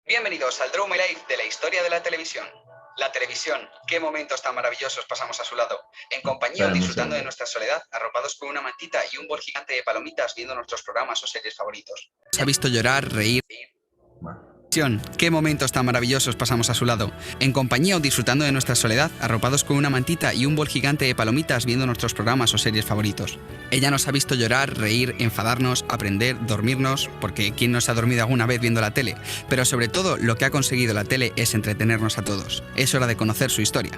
Bienvenidos al Draw My Life de la historia de la televisión. La televisión, qué momentos tan maravillosos pasamos a su lado, en compañía o disfrutando de nuestra soledad, arropados con una mantita y un bol gigante de palomitas viendo nuestros programas o series favoritos. ¿Se ha visto llorar, reír? ¿Qué momentos tan maravillosos pasamos a su lado, en compañía o disfrutando de nuestra soledad, arropados con una mantita y un bol gigante de palomitas viendo nuestros programas o series favoritos? Ella nos ha visto llorar, reír, enfadarnos, aprender, dormirnos, porque ¿quién nos ha dormido alguna vez viendo la tele? Pero sobre todo, lo que ha conseguido la tele es entretenernos a todos. Es hora de conocer su historia.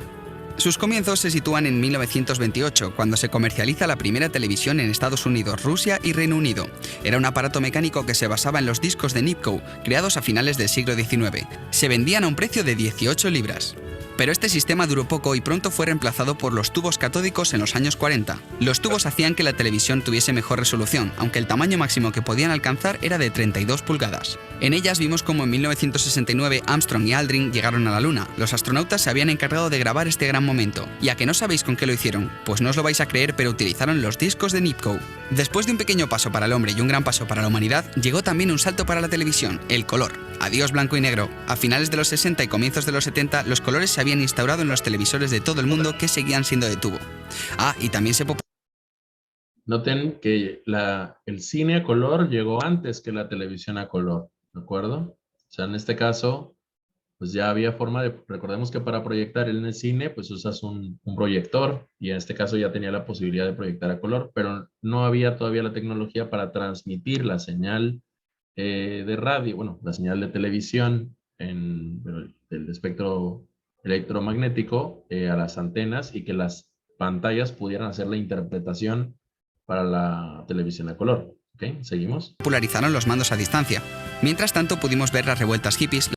Sus comienzos se sitúan en 1928, cuando se comercializa la primera televisión en Estados Unidos, Rusia y Reino Unido. Era un aparato mecánico que se basaba en los discos de Nipkow, creados a finales del siglo XIX. Se vendían a un precio de 18 libras. Pero este sistema duró poco y pronto fue reemplazado por los tubos catódicos en los años 40. Los tubos hacían que la televisión tuviese mejor resolución, aunque el tamaño máximo que podían alcanzar era de 32 pulgadas. En ellas vimos cómo en 1969 Armstrong y Aldrin llegaron a la Luna. Los astronautas se habían encargado de grabar este gran momento. ¿Y a que no sabéis con qué lo hicieron? Pues no os lo vais a creer, pero utilizaron los discos de Nipkow. Después de un pequeño paso para el hombre y un gran paso para la humanidad, llegó también un salto para la televisión, el color. Adiós blanco y negro. A finales de los 60 y comienzos de los 70, los colores se habían instaurado en los televisores de todo el mundo que seguían siendo de tubo. Y también se Noten que el cine a color llegó antes que la televisión a color, ¿de acuerdo? O sea, en este caso, pues ya había forma de, recordemos que para proyectar en el cine, pues usas un proyector, y en este caso ya tenía la posibilidad de proyectar a color, pero no había todavía la tecnología para transmitir la señal de radio, bueno, la señal de televisión del espectro electromagnético a las antenas, y que las pantallas pudieran hacer la interpretación para la televisión a color. ¿Ok? ¿Seguimos? Popularizaron los mandos a distancia. Mientras tanto pudimos ver las revueltas hippies.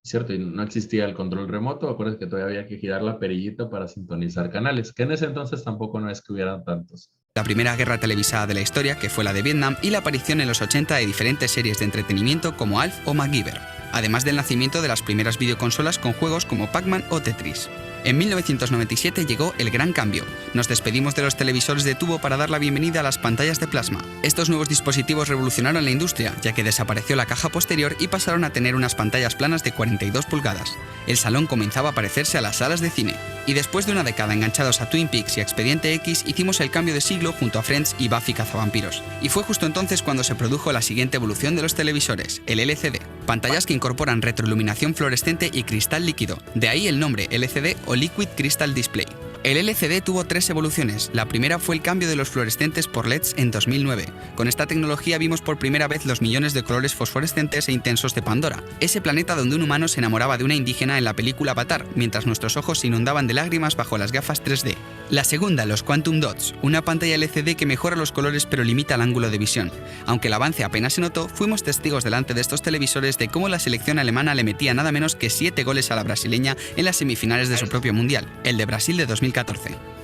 Cierto, y no existía el control remoto. Acuérdense que todavía había que girar la perillita para sintonizar canales, que en ese entonces tampoco no es que hubieran tantos. La primera guerra televisada de la historia, que fue la de Vietnam, y la aparición en los 80 de diferentes series de entretenimiento como Alf o MacGyver, además del nacimiento de las primeras videoconsolas con juegos como Pac-Man o Tetris. En 1997 llegó el gran cambio. Nos despedimos de los televisores de tubo para dar la bienvenida a las pantallas de plasma. Estos nuevos dispositivos revolucionaron la industria, ya que desapareció la caja posterior y pasaron a tener unas pantallas planas de 42 pulgadas. El salón comenzaba a parecerse a las salas de cine. Y después de una década enganchados a Twin Peaks y a Expediente X, hicimos el cambio de siglo junto a Friends y Buffy Cazavampiros. Y fue justo entonces cuando se produjo la siguiente evolución de los televisores, el LCD. Pantallas que incorporan retroiluminación fluorescente y cristal líquido. De ahí el nombre LCD o Liquid Crystal Display. El LCD tuvo tres evoluciones. La primera fue el cambio de los fluorescentes por LEDs en 2009. Con esta tecnología vimos por primera vez los millones de colores fosforescentes e intensos de Pandora, ese planeta donde un humano se enamoraba de una indígena en la película Avatar, mientras nuestros ojos se inundaban de lágrimas bajo las gafas 3D. La segunda, los Quantum Dots, una pantalla LCD que mejora los colores pero limita el ángulo de visión. Aunque el avance apenas se notó, fuimos testigos delante de estos televisores de cómo la selección alemana le metía nada menos que 7 goles a la brasileña en las semifinales de su propio mundial, el de Brasil de 2014.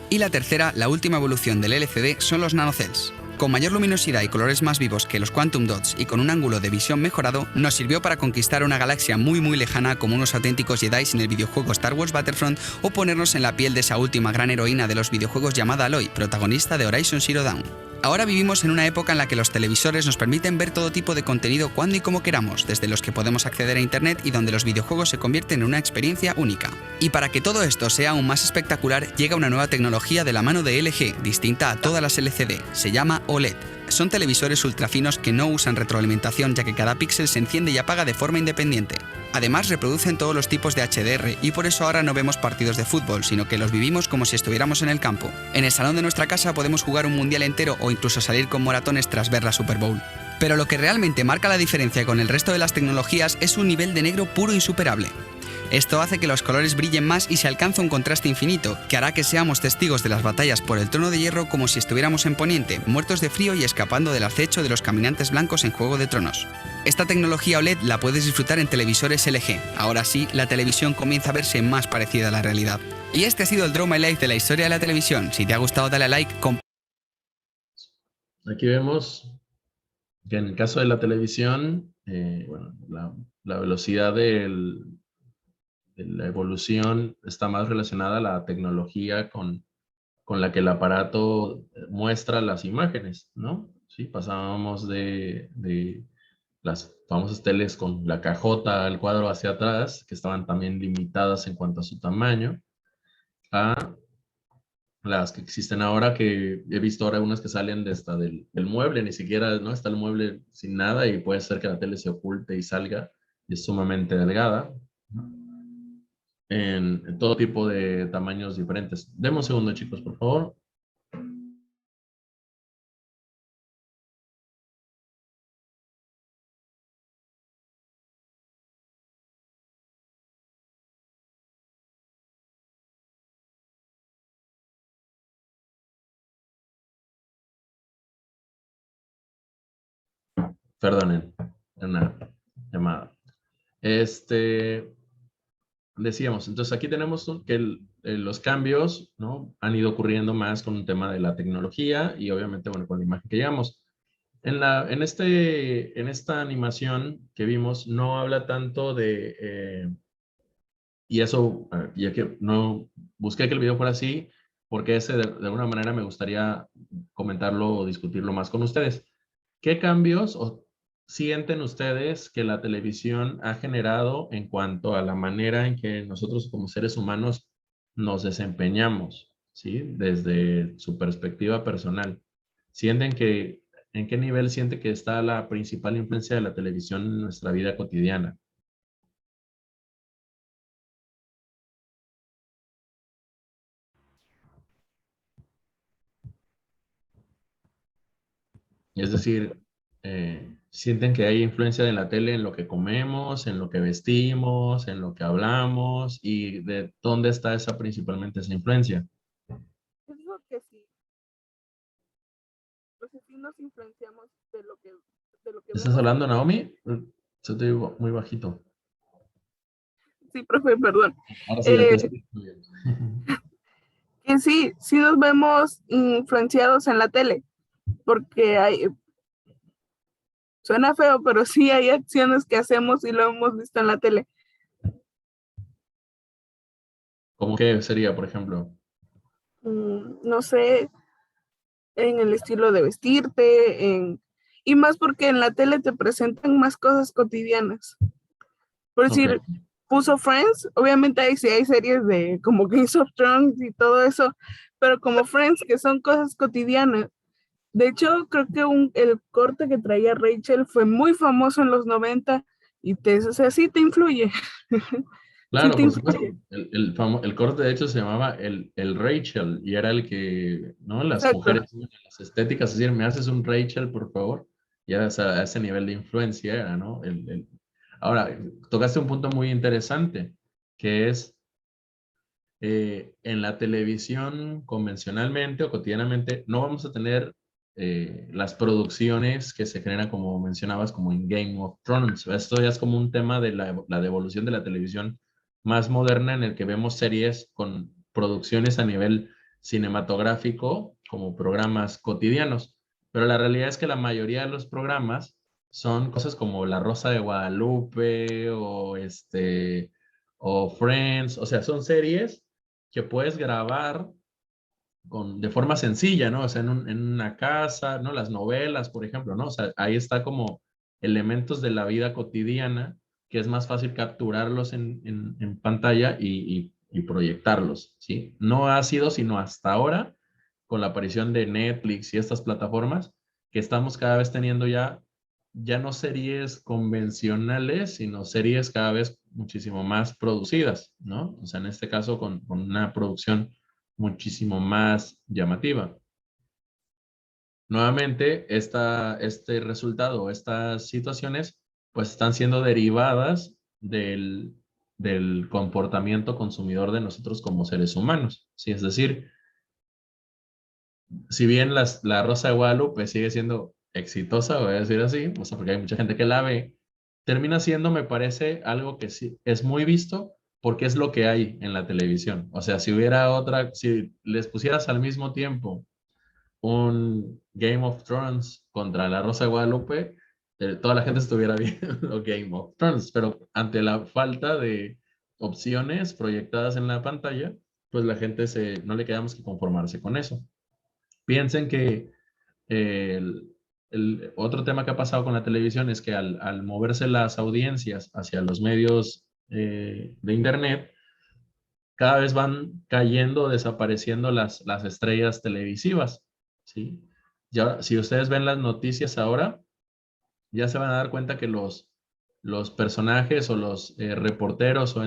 Y la tercera, la última evolución del LCD, son los nanocells. Con mayor luminosidad y colores más vivos que los Quantum Dots y con un ángulo de visión mejorado, nos sirvió para conquistar una galaxia muy lejana como unos auténticos Jedi en el videojuego Star Wars Battlefront, o ponernos en la piel de esa última gran heroína de los videojuegos llamada Aloy, protagonista de Horizon Zero Dawn. Ahora vivimos en una época en la que los televisores nos permiten ver todo tipo de contenido cuando y como queramos, desde los que podemos acceder a internet y donde los videojuegos se convierten en una experiencia única. Y para que todo esto sea aún más espectacular, llega una nueva tecnología de la mano de LG, distinta a todas las LCD. Se llama OLED. Son televisores ultrafinos que no usan retroalimentación, ya que cada píxel se enciende y apaga de forma independiente. Además, reproducen todos los tipos de HDR y por eso ahora no vemos partidos de fútbol, sino que los vivimos como si estuviéramos en el campo. En el salón de nuestra casa podemos jugar un mundial entero o incluso salir con moratones tras ver la Super Bowl. Pero lo que realmente marca la diferencia con el resto de las tecnologías es un nivel de negro puro insuperable. Esto hace que los colores brillen más y se alcanza un contraste infinito, que hará que seamos testigos de las batallas por el trono de hierro como si estuviéramos en Poniente, muertos de frío y escapando del acecho de los caminantes blancos en Juego de Tronos. Esta tecnología OLED la puedes disfrutar en televisores LG. Ahora sí, la televisión comienza a verse más parecida a la realidad. Y este ha sido el Draw My Life de la historia de la televisión. Si te ha gustado, dale a like. Aquí vemos que en el caso de la televisión, la velocidad de la evolución está más relacionada a la tecnología con la que el aparato muestra las imágenes, ¿no? Sí, pasábamos de las famosas teles con la cajota, el cuadro hacia atrás, que estaban también limitadas en cuanto a su tamaño, a las que existen ahora, que he visto ahora unas que salen de del mueble, ni siquiera, ¿no? Está el mueble sin nada y puede ser que la tele se oculte y salga, y es sumamente delgada, en todo tipo de tamaños diferentes. Deme un segundo, chicos, por favor. Perdonen, una llamada. Decíamos, entonces aquí tenemos que los cambios, ¿no? Han ido ocurriendo más con un tema de la tecnología y obviamente, bueno, con la imagen que llevamos. En esta animación que vimos no habla tanto y eso, ya que no busqué que el video fuera así, porque ese de alguna manera me gustaría comentarlo o discutirlo más con ustedes. ¿Qué cambios sienten ustedes que la televisión ha generado en cuanto a la manera en que nosotros como seres humanos nos desempeñamos, ¿sí? Desde su perspectiva personal. ¿Sienten que, en qué nivel siente que está la principal influencia de la televisión en nuestra vida cotidiana? Es decir, sienten que hay influencia de la tele en lo que comemos, en lo que vestimos, en lo que hablamos y de dónde está esa principalmente esa influencia. Yo digo que sí, pues sí nos influenciamos de lo que ¿Estás vemos. hablando, Naomi? Se te oigo muy bajito. Sí, profe, perdón. Ahora sí, ya te escucho muy bien. Que sí, sí nos vemos influenciados en la tele, porque suena feo, pero sí hay acciones que hacemos y lo hemos visto en la tele. ¿Cómo qué sería, por ejemplo? No sé, en el estilo de vestirte, y más porque en la tele te presentan más cosas cotidianas. Por Ok, decir, puso Friends, obviamente sí hay series de como Game of Thrones y todo eso, pero como Friends, que son cosas cotidianas. De hecho, creo que el corte que traía Rachel fue muy famoso en los 90 y o sea, sí te influye. Sí claro, te por supuesto. influye. El corte de hecho se llamaba el Rachel y era el que, ¿no? Las Exacto. mujeres, las estéticas, es decir, me haces un Rachel, por favor. Ya a ese nivel de influencia era, ¿no? Ahora, tocaste un punto muy interesante, que es en la televisión convencionalmente o cotidianamente no vamos a tener las producciones que se generan, como mencionabas, como en Game of Thrones. Esto ya es como un tema de la devolución de la televisión más moderna en el que vemos series con producciones a nivel cinematográfico como programas cotidianos. Pero la realidad es que la mayoría de los programas son cosas como La Rosa de Guadalupe o Friends, o sea, son series que puedes grabar de forma sencilla, ¿no? O sea, en una casa, ¿no? Las novelas, por ejemplo, ¿no? O sea, ahí está como elementos de la vida cotidiana que es más fácil capturarlos en pantalla y proyectarlos, ¿sí? No ha sido sino hasta ahora, con la aparición de Netflix y estas plataformas, que estamos cada vez teniendo ya no series convencionales, sino series cada vez muchísimo más producidas, ¿no? O sea, en este caso con una producción muchísimo más llamativa. Nuevamente, este resultado, estas situaciones, pues están siendo derivadas del comportamiento consumidor de nosotros como seres humanos, ¿sí? Es decir, si bien la Rosa de Guadalupe sigue siendo exitosa, voy a decir así, o sea, porque hay mucha gente que la ve, termina siendo, me parece, algo que sí es muy visto porque es lo que hay en la televisión. O sea, si hubiera otra, si les pusieras al mismo tiempo un Game of Thrones contra la Rosa de Guadalupe, toda la gente estuviera viendo Game of Thrones, pero ante la falta de opciones proyectadas en la pantalla, pues la gente no le quedamos que conformarse con eso. Piensen que el, otro tema que ha pasado con la televisión es que al moverse las audiencias hacia los medios de Internet, cada vez van cayendo, desapareciendo las estrellas televisivas, ¿sí? Ya, si ustedes ven las noticias ahora, ya se van a dar cuenta que los personajes o los reporteros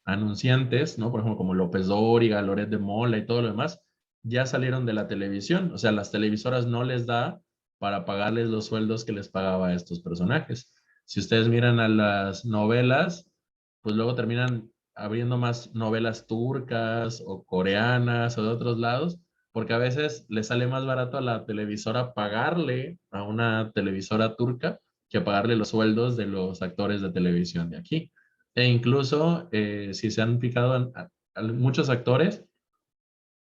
anunciantes, ¿no? Por ejemplo, como López Dóriga, Loret de Mola y todo lo demás, ya salieron de la televisión. O sea, las televisoras no les da para pagarles los sueldos que les pagaba a estos personajes. Si ustedes miran a las novelas, pues luego terminan abriendo más novelas turcas o coreanas o de otros lados, porque a veces le sale más barato a la televisora pagarle a una televisora turca que pagarle los sueldos de los actores de televisión de aquí. E incluso, si se han fijado, muchos actores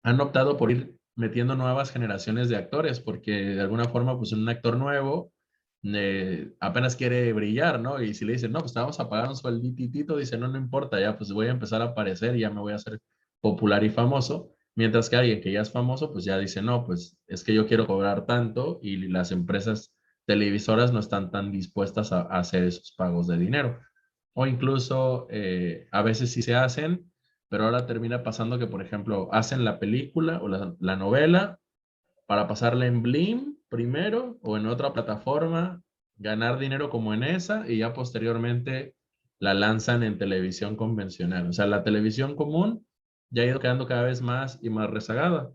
han optado por ir metiendo nuevas generaciones de actores, porque de alguna forma, pues un actor nuevo apenas quiere brillar, ¿no? Y si le dicen, no, pues te vamos a pagar un suelditito, dice, no, no importa, ya pues voy a empezar a aparecer y ya me voy a hacer popular y famoso. Mientras que alguien que ya es famoso, pues ya dice, no, pues es que yo quiero cobrar tanto y las empresas televisoras no están tan dispuestas a hacer esos pagos de dinero. O incluso a veces sí se hacen, pero ahora termina pasando que, por ejemplo, hacen la película o la novela para pasarla en Blim primero o en otra plataforma, ganar dinero como en esa y ya posteriormente la lanzan en televisión convencional. O sea, la televisión común ya ha ido quedando cada vez más y más rezagada.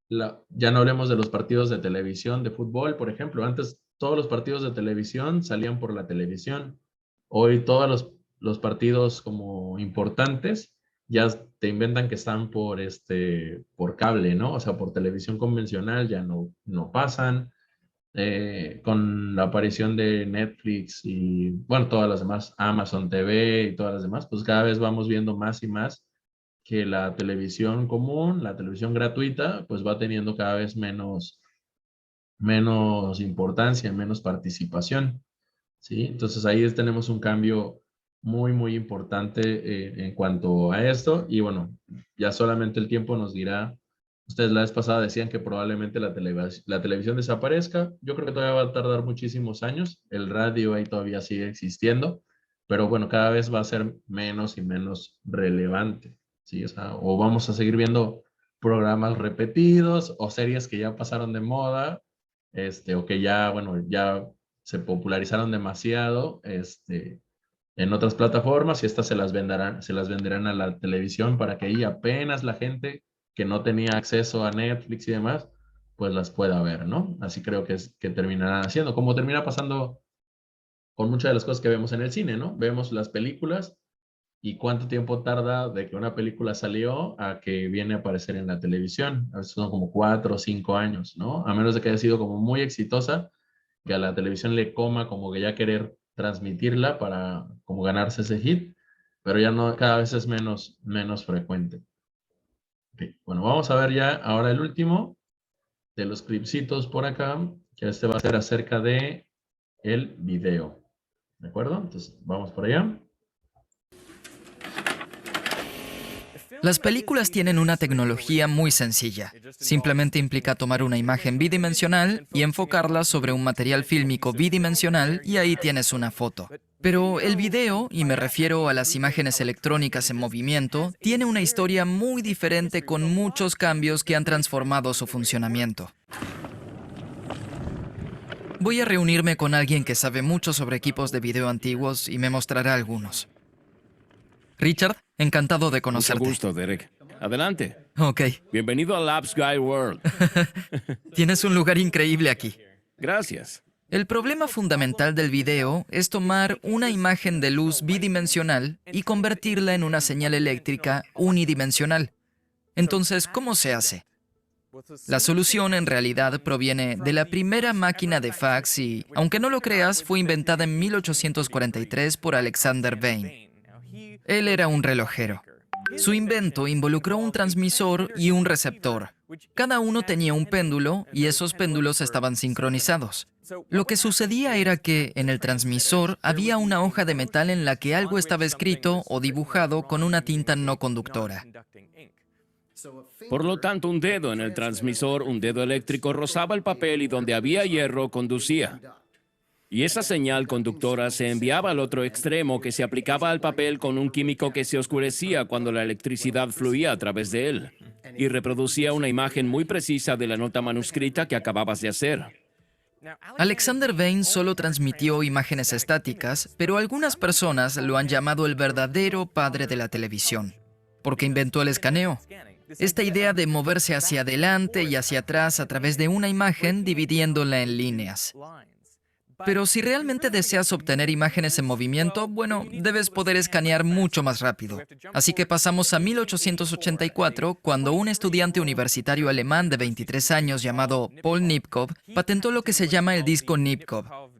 Ya no hablemos de los partidos de televisión, de fútbol, por ejemplo. Antes todos los partidos de televisión salían por la televisión. Hoy todos los partidos como importantes ya te inventan que están por cable, ¿no? O sea, por televisión convencional ya no pasan. Con la aparición de Netflix y, bueno, todas las demás, Amazon TV y todas las demás, pues cada vez vamos viendo más y más que la televisión común, la televisión gratuita, pues va teniendo cada vez menos importancia, menos participación, ¿sí? Entonces ahí tenemos un cambio muy, muy importante en cuanto a esto y bueno, ya solamente el tiempo nos dirá. Ustedes la vez pasada decían que probablemente la televisión desaparezca. Yo creo que todavía va a tardar muchísimos años. El radio ahí todavía sigue existiendo, pero bueno, cada vez va a ser menos y menos relevante, ¿sí? O sea, o vamos a seguir viendo programas repetidos o series que ya pasaron de moda, o que ya, bueno, ya se popularizaron demasiado, en otras plataformas y estas se las venderán a la televisión para que ahí apenas la gente que no tenía acceso a Netflix y demás, pues las pueda ver, ¿no? Así creo que terminarán haciendo, como termina pasando con muchas de las cosas que vemos en el cine, ¿no? Vemos las películas y cuánto tiempo tarda de que una película salió a que viene a aparecer en la televisión. A veces son como 4 o 5 años, ¿no? A menos de que haya sido como muy exitosa, que a la televisión le coma como que ya querer transmitirla para como ganarse ese hit, pero ya no, cada vez es menos frecuente. Okay. Bueno, vamos a ver ya ahora el último de los clipsitos por acá, que este va a ser acerca de el video. ¿De acuerdo? Entonces, vamos por allá. Las películas tienen una tecnología muy sencilla. Simplemente implica tomar una imagen bidimensional y enfocarla sobre un material fílmico bidimensional y ahí tienes una foto. Pero el video, y me refiero a las imágenes electrónicas en movimiento, tiene una historia muy diferente con muchos cambios que han transformado su funcionamiento. Voy a reunirme con alguien que sabe mucho sobre equipos de video antiguos y me mostrará algunos. Richard, encantado de conocerte. Mucho gusto, Derek. Adelante. Ok. Bienvenido a Labs Guy World. Tienes un lugar increíble aquí. Gracias. El problema fundamental del video es tomar una imagen de luz bidimensional y convertirla en una señal eléctrica unidimensional. Entonces, ¿cómo se hace? La solución en realidad proviene de la primera máquina de fax y, aunque no lo creas, fue inventada en 1843 por Alexander Vane. Él era un relojero. Su invento involucró un transmisor y un receptor. Cada uno tenía un péndulo y esos péndulos estaban sincronizados. Lo que sucedía era que en el transmisor había una hoja de metal en la que algo estaba escrito o dibujado con una tinta no conductora. Por lo tanto, un dedo en el transmisor, un dedo eléctrico, rozaba el papel y donde había hierro conducía. Y esa señal conductora se enviaba al otro extremo, que se aplicaba al papel con un químico que se oscurecía cuando la electricidad fluía a través de él, y reproducía una imagen muy precisa de la nota manuscrita que acababas de hacer. Alexander Vane solo transmitió imágenes estáticas, pero algunas personas lo han llamado el verdadero padre de la televisión, porque inventó el escaneo. Esta idea de moverse hacia adelante y hacia atrás a través de una imagen dividiéndola en líneas. Pero si realmente deseas obtener imágenes en movimiento, bueno, debes poder escanear mucho más rápido. Así que pasamos a 1884, cuando un estudiante universitario alemán de 23 años llamado Paul Nipkow patentó lo que se llama el disco Nipkow,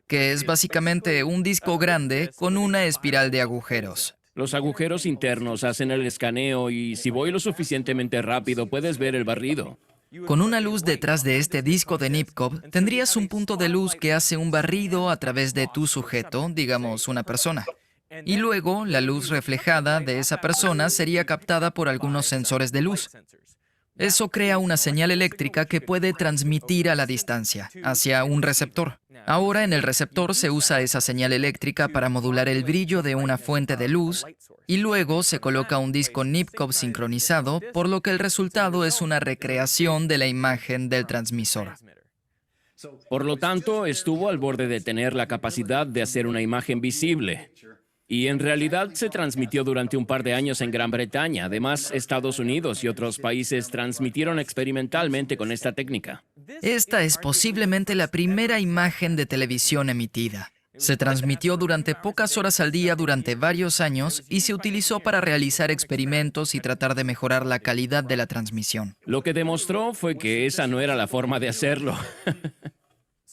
que es básicamente un disco grande con una espiral de agujeros. Los agujeros internos hacen el escaneo y si voy lo suficientemente rápido puedes ver el barrido. Con una luz detrás de este disco de Nipkow, tendrías un punto de luz que hace un barrido a través de tu sujeto, digamos una persona. Y luego, la luz reflejada de esa persona sería captada por algunos sensores de luz. Eso crea una señal eléctrica que puede transmitir a la distancia, hacia un receptor. Ahora en el receptor se usa esa señal eléctrica para modular el brillo de una fuente de luz y luego se coloca un disco Nipkow sincronizado, por lo que el resultado es una recreación de la imagen del transmisor. Por lo tanto, estuvo al borde de tener la capacidad de hacer una imagen visible. Y en realidad se transmitió durante un par de años en Gran Bretaña. Además, Estados Unidos y otros países transmitieron experimentalmente con esta técnica. Esta es posiblemente la primera imagen de televisión emitida. Se transmitió durante pocas horas al día durante varios años y se utilizó para realizar experimentos y tratar de mejorar la calidad de la transmisión. Lo que demostró fue que esa no era la forma de hacerlo.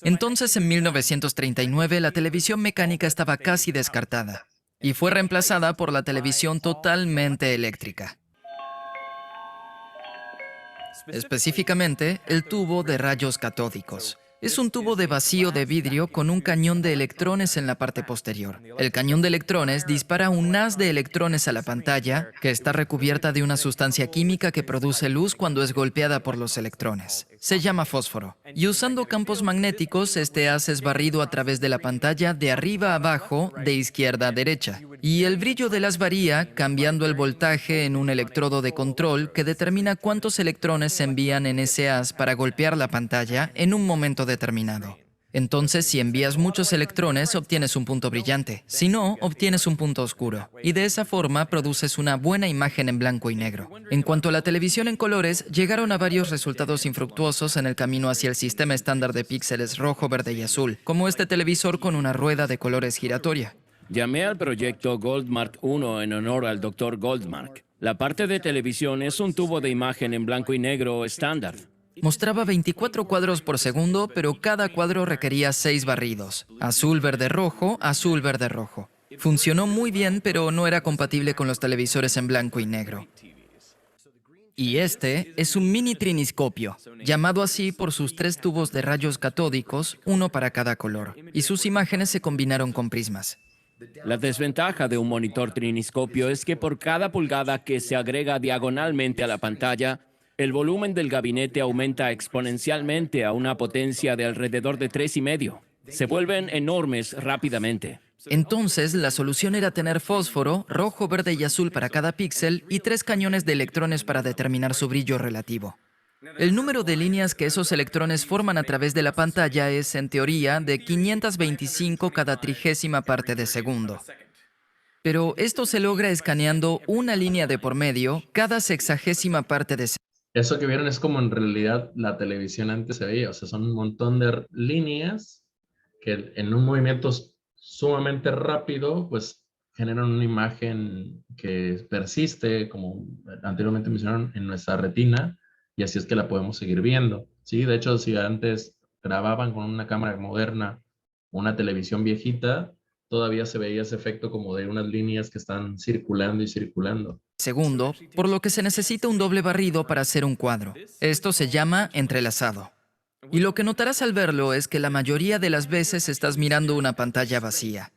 Entonces, en 1939, la televisión mecánica estaba casi descartada y fue reemplazada por la televisión totalmente eléctrica. Específicamente, el tubo de rayos catódicos. Es un tubo de vacío de vidrio con un cañón de electrones en la parte posterior. El cañón de electrones dispara un haz de electrones a la pantalla, que está recubierta de una sustancia química que produce luz cuando es golpeada por los electrones. Se llama fósforo. Y usando campos magnéticos, este haz es barrido a través de la pantalla de arriba a abajo, de izquierda a derecha. Y el brillo del haz varía, cambiando el voltaje en un electrodo de control que determina cuántos electrones se envían en ese haz para golpear la pantalla en un momento determinado. Entonces, si envías muchos electrones, obtienes un punto brillante. Si no, obtienes un punto oscuro. Y de esa forma, produces una buena imagen en blanco y negro. En cuanto a la televisión en colores, llegaron a varios resultados infructuosos en el camino hacia el sistema estándar de píxeles rojo, verde y azul, como este televisor con una rueda de colores giratoria. Llamé al proyecto Goldmark 1 en honor al Dr. Goldmark. La parte de televisión es un tubo de imagen en blanco y negro estándar. Mostraba 24 cuadros por segundo, pero cada cuadro requería 6 barridos. Azul, verde, rojo, azul, verde, rojo. Funcionó muy bien, pero no era compatible con los televisores en blanco y negro. Y este es un mini triniscopio, llamado así por sus 3 tubos de rayos catódicos, uno para cada color, y sus imágenes se combinaron con prismas. La desventaja de un monitor triniscopio es que por cada pulgada que se agrega diagonalmente a la pantalla, el volumen del gabinete aumenta exponencialmente a una potencia de alrededor de 3,5. Se vuelven enormes rápidamente. Entonces, la solución era tener fósforo, rojo, verde y azul para cada píxel y 3 cañones de electrones para determinar su brillo relativo. El número de líneas que esos electrones forman a través de la pantalla es, en teoría, de 525 cada 30ª parte de segundo. Pero esto se logra escaneando una línea de por medio cada 60ª parte de segundo. Eso que vieron es como en realidad la televisión antes se veía. O sea, son un montón de líneas que en un movimiento sumamente rápido, pues generan una imagen que persiste, como anteriormente mencionaron, en nuestra retina, y así es que la podemos seguir viendo. Sí, de hecho, si antes grababan con una cámara moderna una televisión viejita, todavía se veía ese efecto como de unas líneas que están circulando y circulando. Segundo, por lo que se necesita un doble barrido para hacer un cuadro. Esto se llama entrelazado. Y lo que notarás al verlo es que la mayoría de las veces estás mirando una pantalla vacía.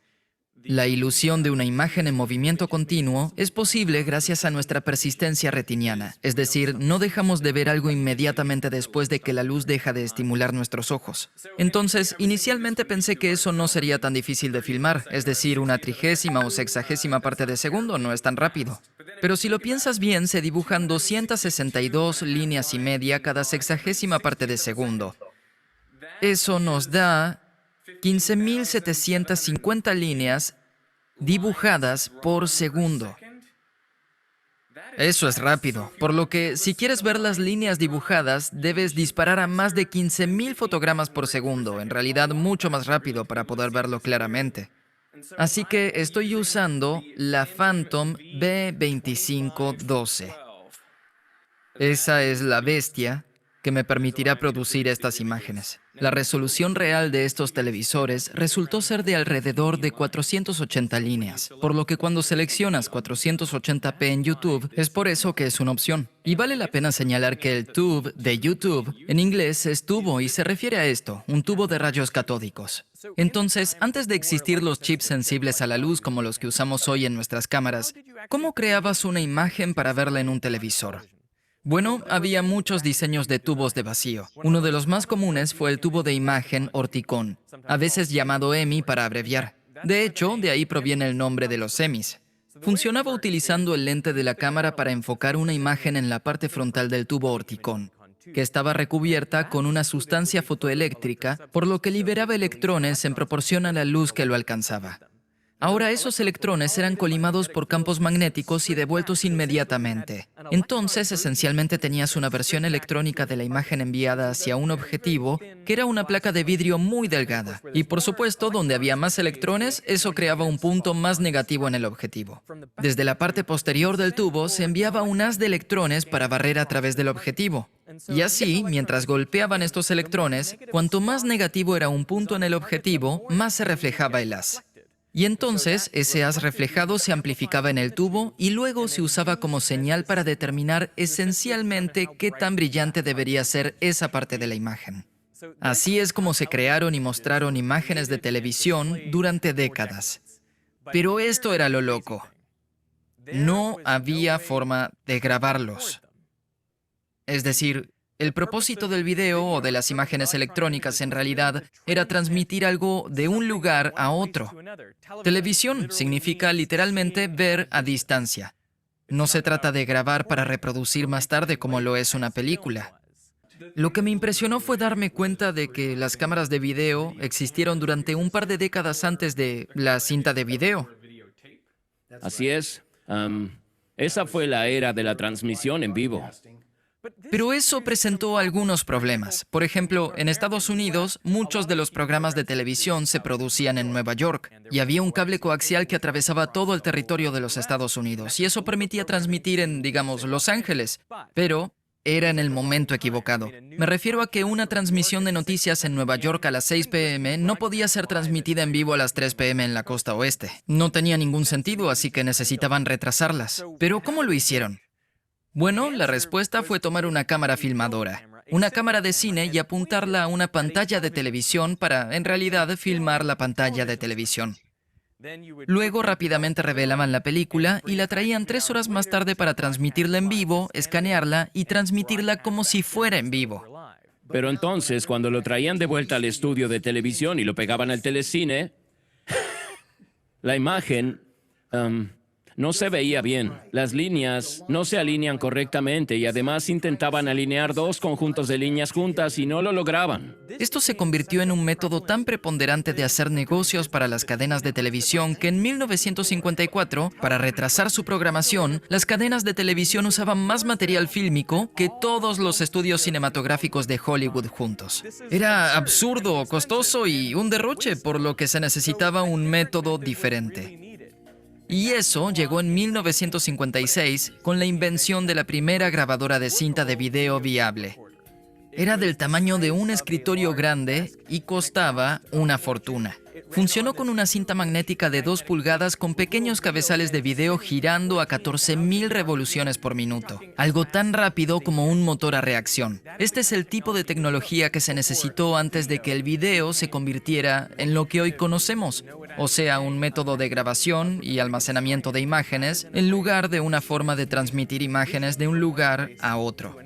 La ilusión de una imagen en movimiento continuo es posible gracias a nuestra persistencia retiniana, es decir, no dejamos de ver algo inmediatamente después de que la luz deja de estimular nuestros ojos. Entonces, inicialmente pensé que eso no sería tan difícil de filmar, es decir, una 30ª o 60ª parte de segundo no es tan rápido. Pero si lo piensas bien, se dibujan 262 líneas y media cada 60ª parte de segundo. Eso nos da 15.750 líneas dibujadas por segundo. Eso es rápido, por lo que si quieres ver las líneas dibujadas, debes disparar a más de 15.000 fotogramas por segundo, en realidad mucho más rápido para poder verlo claramente. Así que estoy usando la Phantom B2512. Esa es la bestia que me permitirá producir estas imágenes. La resolución real de estos televisores resultó ser de alrededor de 480 líneas, por lo que cuando seleccionas 480p en YouTube, es por eso que es una opción. Y vale la pena señalar que el tube de YouTube, en inglés es tubo y se refiere a esto, un tubo de rayos catódicos. Entonces, antes de existir los chips sensibles a la luz como los que usamos hoy en nuestras cámaras, ¿cómo creabas una imagen para verla en un televisor? Bueno, había muchos diseños de tubos de vacío. Uno de los más comunes fue el tubo de imagen Orticon, a veces llamado EMI para abreviar. De hecho, de ahí proviene el nombre de los EMIs. Funcionaba utilizando el lente de la cámara para enfocar una imagen en la parte frontal del tubo Orticon, que estaba recubierta con una sustancia fotoeléctrica, por lo que liberaba electrones en proporción a la luz que lo alcanzaba. Ahora esos electrones eran colimados por campos magnéticos y devueltos inmediatamente. Entonces, esencialmente tenías una versión electrónica de la imagen enviada hacia un objetivo, que era una placa de vidrio muy delgada. Y por supuesto, donde había más electrones, eso creaba un punto más negativo en el objetivo. Desde la parte posterior del tubo se enviaba un haz de electrones para barrer a través del objetivo. Y así, mientras golpeaban estos electrones, cuanto más negativo era un punto en el objetivo, más se reflejaba el haz. Y entonces, ese haz reflejado se amplificaba en el tubo y luego se usaba como señal para determinar esencialmente qué tan brillante debería ser esa parte de la imagen. Así es como se crearon y mostraron imágenes de televisión durante décadas. Pero esto era lo loco. No había forma de grabarlos. Es decir, el propósito del video o de las imágenes electrónicas en realidad era transmitir algo de un lugar a otro. Televisión significa literalmente ver a distancia. No se trata de grabar para reproducir más tarde como lo es una película. Lo que me impresionó fue darme cuenta de que las cámaras de video existieron durante un par de décadas antes de la cinta de video. Así es. Esa fue la era de la transmisión en vivo. Pero eso presentó algunos problemas. Por ejemplo, en Estados Unidos, muchos de los programas de televisión se producían en Nueva York y había un cable coaxial que atravesaba todo el territorio de los Estados Unidos y eso permitía transmitir en, digamos, Los Ángeles. Pero era en el momento equivocado. Me refiero a que una transmisión de noticias en Nueva York a las 6 p.m. no podía ser transmitida en vivo a las 3 p.m. en la costa oeste. No tenía ningún sentido, así que necesitaban retrasarlas. Pero ¿cómo lo hicieron? Bueno, la respuesta fue tomar una cámara filmadora, una cámara de cine y apuntarla a una pantalla de televisión para, en realidad, filmar la pantalla de televisión. Luego rápidamente revelaban la película y la traían 3 horas más tarde para transmitirla en vivo, escanearla y transmitirla como si fuera en vivo. Pero entonces, cuando lo traían de vuelta al estudio de televisión y lo pegaban al telecine, la imagen no se veía bien. Las líneas no se alinean correctamente y además intentaban alinear 2 conjuntos de líneas juntas y no lo lograban. Esto se convirtió en un método tan preponderante de hacer negocios para las cadenas de televisión que en 1954, para retrasar su programación, las cadenas de televisión usaban más material fílmico que todos los estudios cinematográficos de Hollywood juntos. Era absurdo, costoso y un derroche, por lo que se necesitaba un método diferente. Y eso llegó en 1956 con la invención de la primera grabadora de cinta de video viable. Era del tamaño de un escritorio grande y costaba una fortuna. Funcionó con una cinta magnética de 2 pulgadas con pequeños cabezales de video girando a 14.000 revoluciones por minuto, algo tan rápido como un motor a reacción. Este es el tipo de tecnología que se necesitó antes de que el video se convirtiera en lo que hoy conocemos, o sea, un método de grabación y almacenamiento de imágenes en lugar de una forma de transmitir imágenes de un lugar a otro.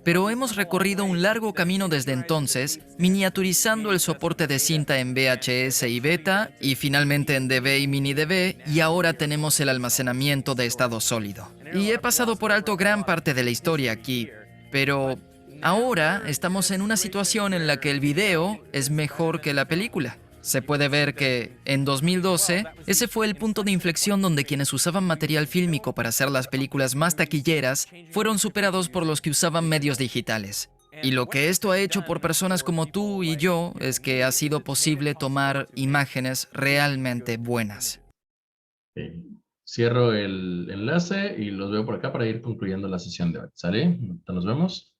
Pero hemos recorrido un largo camino desde entonces, miniaturizando el soporte de cinta en VHS y beta, y finalmente en DV y mini DV, y ahora tenemos el almacenamiento de estado sólido. Y he pasado por alto gran parte de la historia aquí, pero ahora estamos en una situación en la que el video es mejor que la película. Se puede ver que, en 2012, ese fue el punto de inflexión donde quienes usaban material fílmico para hacer las películas más taquilleras fueron superados por los que usaban medios digitales. Y lo que esto ha hecho por personas como tú y yo es que ha sido posible tomar imágenes realmente buenas. Cierro el enlace y los veo por acá para ir concluyendo la sesión de hoy. ¿Sale? Nos vemos.